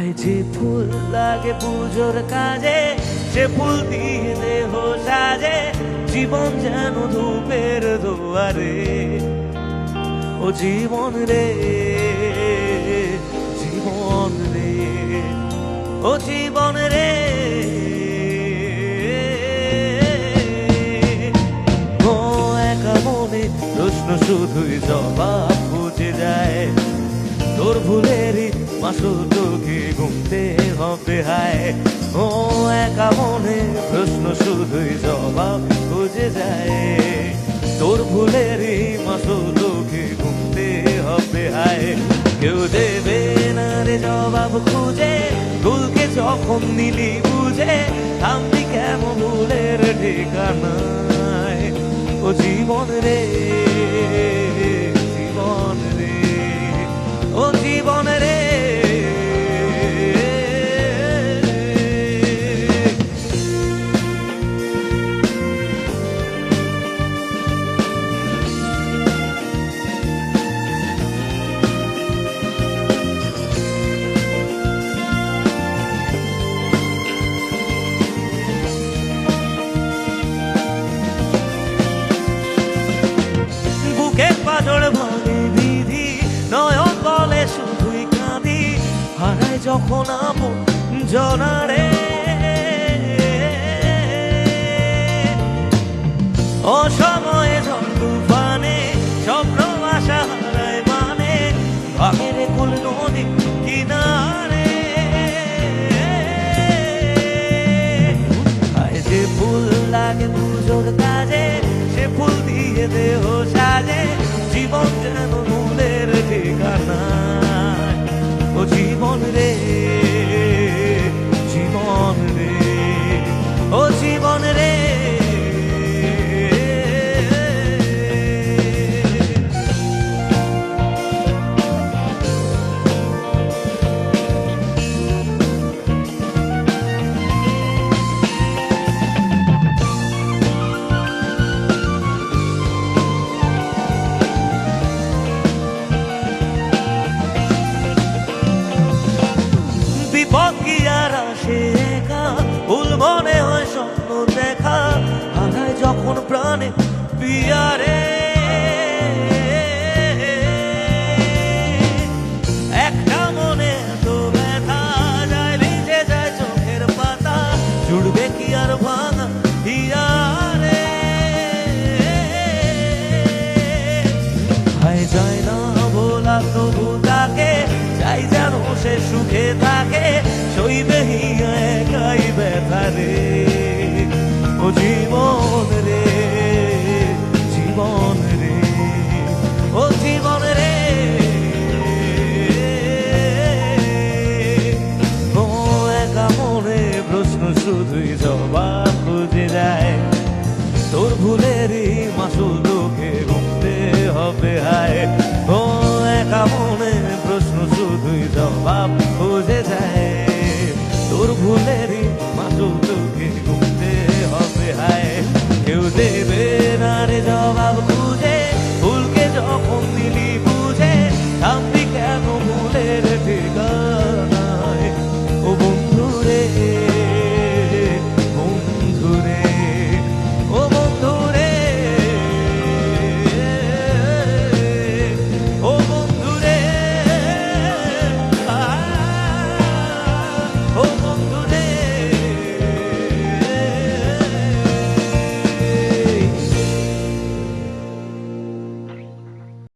হায় যে ফুল লাগে পুজোর কাজে, সে ফুল দিয়ে দেহ সাজে, জীবন যেন ধূপের দুয়ারে। ও জীবন রে, জীবন রে, ও জীবন রে। ও একা মনে প্রশ্ন শুধুই জবাব খুঁজে যায়, তোর ভুলেরই মাসুল তোকে গুনতে হবে হায়। ও একা মনে প্রশ্ন শুধুই জবাব খুঁজে যায়, তোর ভুলেরই মাসুল তোকে গুনতে হবে হায়। কেউ দেবে না রে জবাব খুঁজে, ভুলকে যখন নিলি বুঝে, থামবি কেমন ভুলের ঠিকানায়। ও জীবন রে, জীবন রে, ও জীবন রে। পাজড় ভাঙে বিধি, নয়ন বলে শুধুই কাঁদি, হারায় যখন আপন জনারে। অসময়ে ঝড় তুফানে স্বপ্ন আশা হারায় মানে, ভাঙের কুল নদী কিনারে। হায় যে ফুল লাগে পুজোর কাজে, সে ফুল দিয়ে দেহ সাজে, জীবন যেন ভুলের ঠিকানা। ও জীবন রে, জীবন রে, ও জীবন রে। বিপদ কি আর আসে একা, ভুল মনে হয় স্বপ্ন দেখা, হারায় যখন প্রাণে পিয়ারে। একটা মনে এত ব্যথা, যায় ভিজে যায় চোখের পাতা, জুড়বে কি আর ভাঙা হিয়ারে। হায় যায় না বলা তবু তাকে, চাই যেন সে সুখে থাকে, সইবে হিয়া একাই ব্যথা রে। ও জীবন রে, জীবন রে, ও জীবন রে। ও একা মনে প্রশ্ন শুধুই জবাব খুঁজে যায়, তোর ভুলেরই মাসুল তোকে গুনতে হবে হায়। ও একা মনে প্রশ্ন শুধুই জবাব খুঁজে যায়, তোর ভুলেরই মাসুল তোকে গুনতে হবে হায়। কেউ দেবে না রে জবাব।